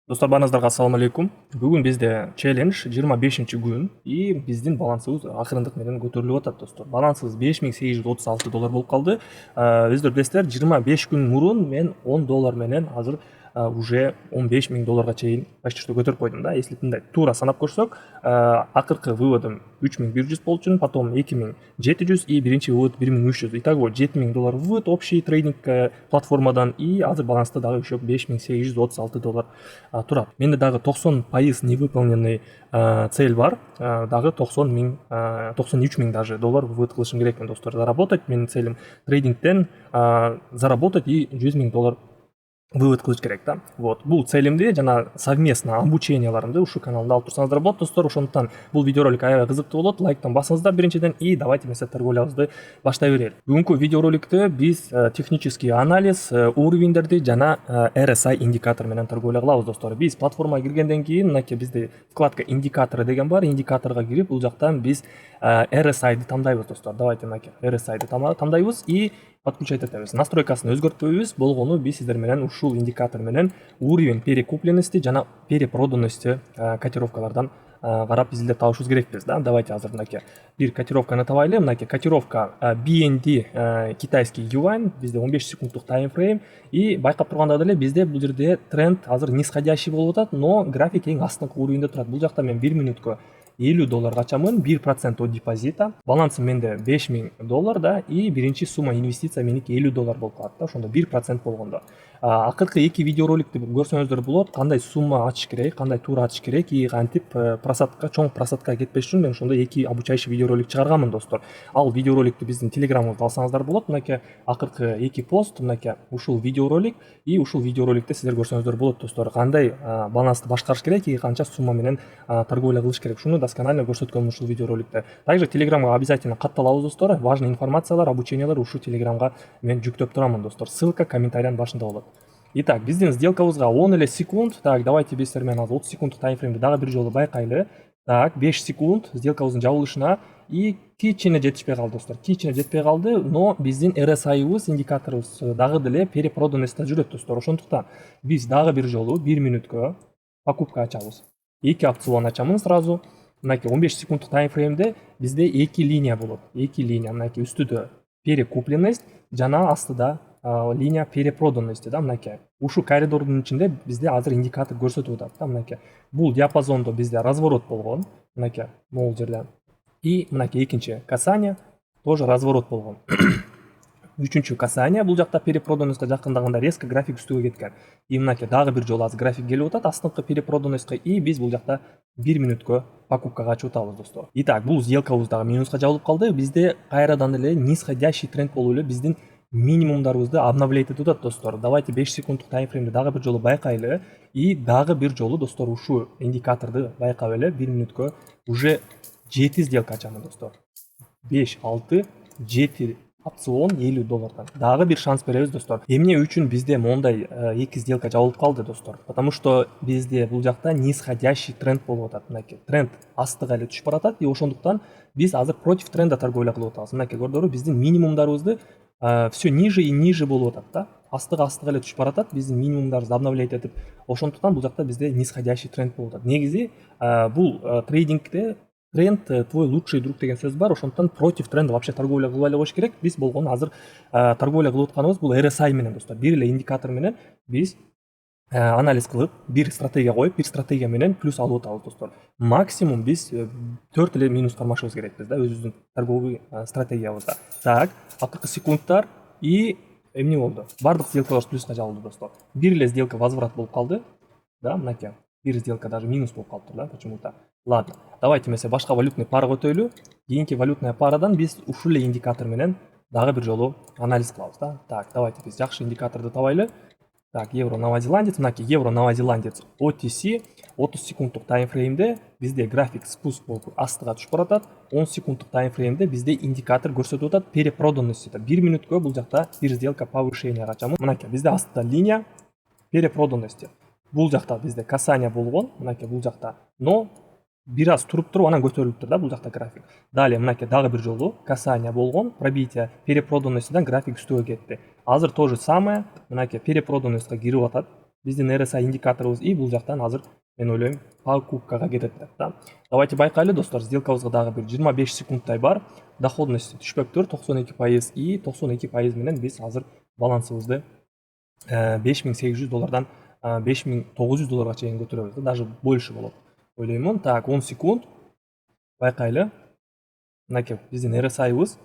Достар, барыңыздарга ассаламу алейкум. Бүгүн бизде челлендж 25-күн и биздин балансыбыз акырындык менен көтөрүлүп атат, достор. Балансыбыз $5836 болуп калды. Өздөр билесиздер, 25 күн мурун мен $10 менен азыр уже $15.000 чейин почти что көтөрүп койдум да. Если мындай туура санап көрсөк, акыркы выводум 3100 болчу, потом 2700 и биринчи вывод 1300. Итого $7000 вывод общий трейдинг платформадан и азыр баланста дагы еще $5836 турат. Менде дагы 90% невыполненный цель бар. Дагы 93 000 даже доллар вывод кылышым керекмин, достор. Заработать менин целим трейдингден заработать и $100.000 вывод кылыш керек да. Вот, бул целимди жана совместно обученияларымды ушул каналда алып турсаңыздар болот, достор. Ошондуктан бул видеоролик аябай кызыктуу болот. Лайктан басыңыздар биринчиден и давайте эмесе торговлябызды баштай берели. Бүгүнкү видеороликтө биз технический анализ, уровеньдерди жана RSI индикатор менен торговля кылабыз, достор. Биз платформага киргенден кийин мынакей бизде вкладка индикаторы деген бар. Индикаторго кирип, бул жактан биз RSI'ды тандайбыз, достор. Давайте мынакей RSI'ды тандайбыз и подключать этебиз. Настройкасын өзгөртпөйбүз. Болгону биз сиздер менен ушул индикатор менен уровень перекупленности жана перепроданности котировкалардан карап изилдеп табышыбыз керекпиз да. Давайте азыр мынакей бир котировканы табайлы. Мынакей котировка BND китайский юань, бизде 15 секунддук таймфрейм и байкап турганда деле бизде бул жерде тренд азыр нисходящий болуп атат, но график эң астыңкы уровеньде турат. Бул жакта мен 1 мүнөткө $50 ачамын, 1% от депозита. Балансым менде $5000 да, и биринчи сумма инвестиция меники $50 болуп калат да, ошондо 1% болгондо. Акыркы эки видеороликти көрсөңүздөр болот, кандай сумма ачыш керек, кандай туура ачыш керек и кантип просадка, чоң просадка кетпеш үчүн мен ошондой эки обучающий видеоролик чыгарганмын, достор. Ал видеороликти биздин телеграмыбызда алсаңыздар болот. Мынакей акыркы эки пост, мынакей ушул видеоролик и ушул видеороликте сиздер көрсөңүздөр болот, достор. Кандай балансты башкарыш керек и канча сумма менен торговля кылыш керек, шуну досконально көрсөткөнмүн ушул видеороликте. Также телеграмга обязательно катталабыз, достор. Важный информациялар, обучениялар ушул телеграмга мен жүктөп турамын, достор. Ссылка комментариянын башында болот. Итак, биздин сделкабызга 10 эле секунд. Так, давайте биз сиздер менен 30 секунддук таймфреймди дагы бир жолу байкайлы. Так, 5 секунд сделкабыздын жабылышына и кичине жетишпей калды, достор. Кичине жетпей калды, но биздин RSI-ыбыз, индикаторубуз дагы деле перепроданностьта жүрөт, достор. Ошондуктан биз дагы бир жолу 1 мүнөткө покупка ачабыз. Эки опцион ачамын сразу. Мынакей 15 секунддук таймфреймде бизде эки линия болот. Эки линия, мынакей үстүдө перекупленность жана астыда линия перепроданности да, мынакей. Ушул коридордун ичинде бизде азыр индикатор көрсөтүп атат да, мынакей. Бул диапазондо бизде разворот болгон, мынакей, могул жерде. И мынакей экинчи касание тоже разворот болгон. Үчүнчү касание, бул жакта перепроданностька жакындаганда резко график үстүгө кеткен. И мынакей дагы бир жолу азыр график келип атат астыңкы перепроданностька и биз бул жакта 1 мүнөткө покупкага ачып атабыз, достор. Итак, бул сделкабыз дагы минуска жабылып калды. Бизде кайрадан эле нисходящий тренд болуп эле биздин минимумдарыбызды обновлять этип атат, достор. Давайте 5 секунддук таймфреймди дагы бир жолу байкайлы и дагы бир жолу, достор, ушул индикаторду байкап эле 1 мүнөткө уже 7 сделка ачамын, достор. 5, 6, 7 опцион $50. Дагы бир шанс беребиз, достор. Эмне үчүн бизде мондай эки сделка жабылып калды, достор? Потому что бизде бул жакта нисходящий тренд болуп атат. Мынакей тренд астыга эле түшүп баратат и ошондуктан биз азыр против тренда торговля кылып атабыз. Мынакей көрдүңөрбү, биздин минимумдарыбызды все ниже и ниже болуп атат да. Астыга эле түшүп баратат, биздин минимумдарыбызды обновлять этип. Ошондуктан бул жакта бизде нисходящий тренд болуп атат. Негизи бул трейдингде тренд твой лучший друг деген сөз бар. Ошондуктан против тренда вообще торговля кылбай эле коюш керек. Биз болгону азыр торговля кылып атканыбыз бул RSI менен, достор. Бир эле индикатор менен биз анализ кылып, бир стратегия коюп, бир стратегия менен плюс алып атабыз, достор. Максимум биз 4 эле минус кармашыбыз керекпиз да өзүбүздүн торговый стратегиябызда. Так, акыркы секундтар и эмне болду? Бардык сделкалар плюска жабылды, достор. Бир эле сделка возврат болуп калды. Да, мынакей. Бир сделка даже минус болуп калыптыр да, почему-то. Ладно, давайте эмесе башка валютный парага өтөлү. Кийинки валютная парадан биз ушул эле индикатор менен дагы бир жолу анализ кылабыз да. Так, давайте биз жакшы индикаторду табайлы. Так, евро новозеландец, мынакей евро новозеландец OTC 30 секунддук таймфреймде бизде график спуск болуп астыга түшүп баратат. 10 секунддук таймфреймде бизде индикатор көрсөтүп атат перепроданность. 1 мүнөткө бул жакта бир сделка повышение ачамын. Мынакей бизде астыда линия перепроданность. Бул жакта бизде касание болгон, мынакей бул жакта. Но бир аз туруп анан көтөрүлүптүр да бул жакта график. Далее мынакей дагы бир жолу касание болгон, пробитие перепроданностьтан график үстүгө кетти. Азыр то же самое, мынакей перепроданностька кирип атат. биздин RSI индикаторубуз и бул жактан азыр мен ойлойм покупкага кетет да. Давайте байкайлы достор, сделкабызга дагы бир 25 секундтай бар. Доходность түшпөптүр 92% и 92% менен биз азыр балансыбызды $5800 $5900 чейин көтөрөбүз, даже больше болот ойлоймун. Так, 10 секунд байкайлы. Мынакей биздин RSI'быз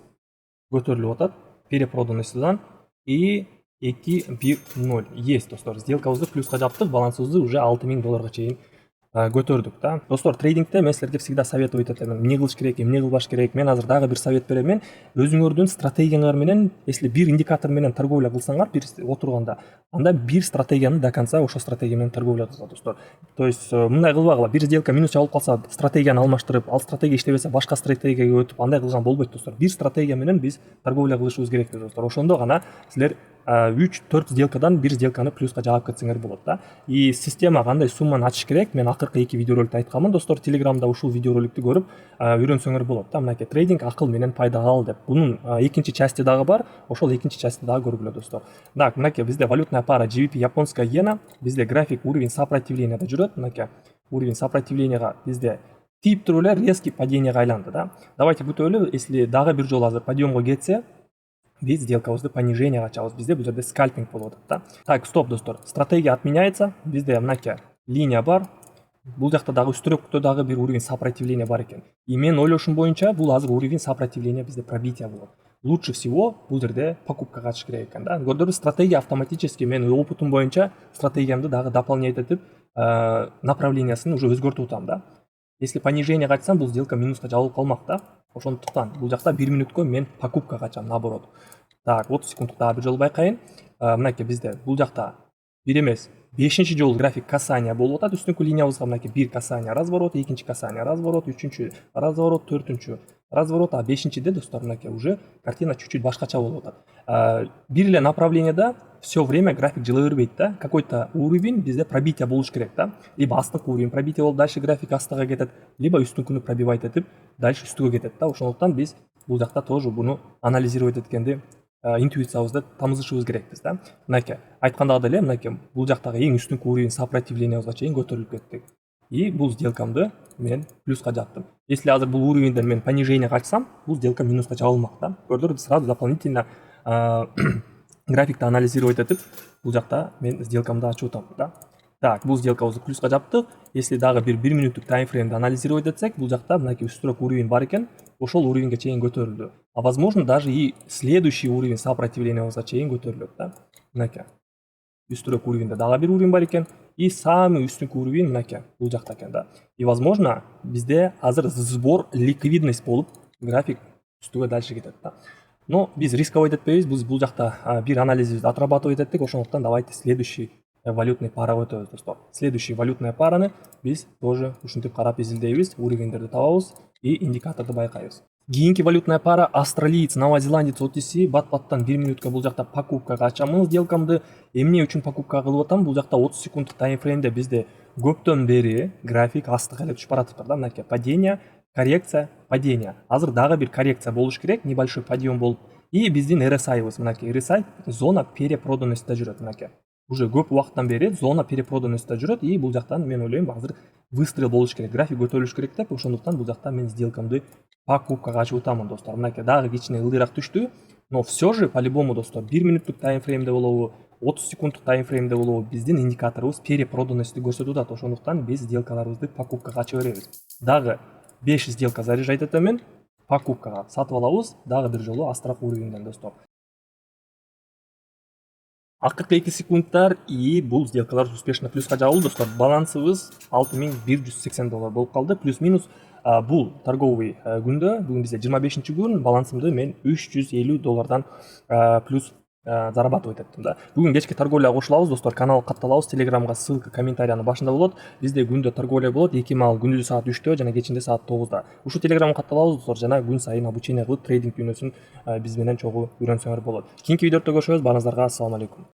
көтөрүлүп атат перепроданностьдан и 2-1-0 есть достор. Сделкабызды плюска жаптык, балансыбызды уже $6000 чейин көтөрдүк да. Достор, трейдингде мен силерге всегда советовать этем. Эмне кылыш керек, эмне кылбаш керек. Мен азыр дагы бир совет берем. Өзүңөрдүн стратегияңар менен, если бир индикатор менен торговля кылсаңар, бир отурганда, анда бир стратегияны до конца ошо стратегия менен торговля кылса достор. То есть мындай кылбагыла, бир сделка минус чабылып калса, стратегияны алмаштырып, ал стратегия иштебесе башка стратегияга өтүп, андай кылган болбойт достор. Бир стратегия менен биз торговля кылышыбыз керек достор. Ошондо гана силер 3-4 сделкадан бир сделканы плюска жаап кетсеңер болот да. И система кандай сумманы ачыш керек, мен акыркы 2 видеороликте айтканмын достор. Телеграмда ушул видеороликти көрүп үйрөнсөңөр болот да. Мынакей трейдинг акыл менен пайдага ал деп. Бунун экинчи части дагы бар. Ошол экинчи части дагы көргүлө достор. Так, мынакей бизде валютная пара GBP японская иена, бизде график уровень сопротивления жүрөт. Мынакей уровень сопротивленияга бизде тип туруп эле резкий паденияга айланды да. Давайте күтөлү, если дагы бир жолу азыр подъемго кетсе, биз сделкабызды пониженияга ачабыз. Бизде бул жерде скальпинг болуп атат да. Так, стоп достор. Стратегия отменяется. Бизде мынакей линия бар. Бул жакта дагы үстүрөктө дагы бир уровень сопротивления бар экен. И мен ойлошум боюнча бул азыр уровень сопротивления бизде пробитие болот. Лучше всего бул жерде покупкага катыш керек экен да. Көрдүңүз, стратегия автоматически, мен опытым боюнча стратегиямды дагы дополнять этип направлениясын уже өзгөртүп атам да. Если понижение качсам, бул сделка минуска жабылып калмак да. Ошондуктан бул жакта 1 минуткө мен покупка качам, наоборот. Так, 30 секундтук дагы бир жолу байкайын. Мынакей бизде бул жакта бир эмес, 5-нчи жолу график касания болуп атат. Үстүнкү линиябызга мынакей бир касания разворот, экинчи касания разворот, үчүнчү разворот, төртүнчү разворот, а 5-нчиде достор мынакей уже картина чуть-чуть башкача болуп атат. Бир эле направленияда все время график жыла бербейт да. Какой-то уровень бизде пробитие болуш керек да. Либо астыңкы уровень пробитие болуп, дальше график астыга кетет, либо үстүнкүнү пробивать этип, дальше үстүгө кетет да. Ошондуктан биз бул жакта тоже буну анализировать эткенде интуициябызды тамызышыбыз керекпиз да. Мынакей айткандагыдай эле, мынакей бул жактагы эң үстүнкү уровень сопротивлениябызга чейин көтөрүлүп кеттик. И бул сделкамды мен плюска жаптым. Если азыр бул уровеньден мен понижение качсам, бул сделка минуска жабылмак да. Көрдүңүз, сразу дополнительно графикти анализировать этип, бул жакта мен сделкамды ачып атам да. Так, бул сделкабызды плюска жаптык. Если дагы бир 1 минуттук таймфреймди анализировать этсек, бул жакта мынакей үстүрөөк уровень бар экен, ошол уровеньге чейин көтөрүлдү. А возможно даже и следующий уровень сопротивлениябызга чейин көтөрүлөт да. Мынакей үстүрөөк уровеньде дагы бир уровень бар экен, и самый үстүнкү уровень мынакей бул жакта экен да. И возможно бизде азыр сбор ликвидность болуп, график үстүгө дальше кетет да. Но биз рисковать этпейбиз, биз бул жакта бир анализибизди отрабатывать эттик, ошондуктан давайте следующий валютный парага өтөбүз достор. Следующий валютная параны биз тоже ушинтип карап изилдейбиз, уровеньдерди табабыз и индикаторду байкайбыз. Кийинки валютная пара австралиец, новозеландец OTC бат-баттан 1 минутка бул жакта покупкага ачамын сделкамды. Эмне үчүн покупка кылып атам? Бул жакта 30 секунддук таймфреймде бизде көптөн бери график астыга эле түшүп баратыптыр да. Мынакей падение, коррекция, падение. Азыр дагы бир коррекция болуш керек, небольшой подъем болуп. И биздин RSI'быз, мынакей RSI зона перепроданностьта жүрөт мынакей. Уже көп убакыттан бери зона перепроданностьта жүрөт, и бул жактан мен ойлойм азыр выстрел болуш керек, график көтөрүлүш керек деп, ошондуктан бул жакта мен сделкамды покупкага ачып атамын достор. Мынакей дагы кичине ылдыйраак түштү, но все же по-любому достор 1 минуттук таймфреймде болобу, 30 секунддук таймфреймде болобу, биздин индикаторубуз перепроданностьти көрсөтүп атат. Ошондуктан биз сделкаларыбызды покупкага ача беребиз. Дагы 5 сделка заряжать этем, покупкага сатып алабыз, дагы бир жолу астыраак уровеньден достор. Акыркы 2 секундтар и бул сделкалар успешно плюска жабылды достор. Балансыбыз $6180 болуп калды. Плюс-минус бул торговый күндө, бүгүн бизде 25-нчи күн, балансымды мен $350 плюс зарабатывать эттим да. Бүгүн кечки торговляга кошулабыз достор, канал катталабыз, телеграмга ссылка комментариянын башында болот. Бизде күндө торговля болот, эки маал күндүзү саат 3-тө жана кечинде саат 9-да. Ушу телеграмга катталабыз достор, жана күн сайын обучение кылып трейдинг дүйнөсүн биз менен чогуу үйрөнсөңөр болот. Кийинки видеодо көрүшөбүз. Баарыңыздарга ассаламу алейкум.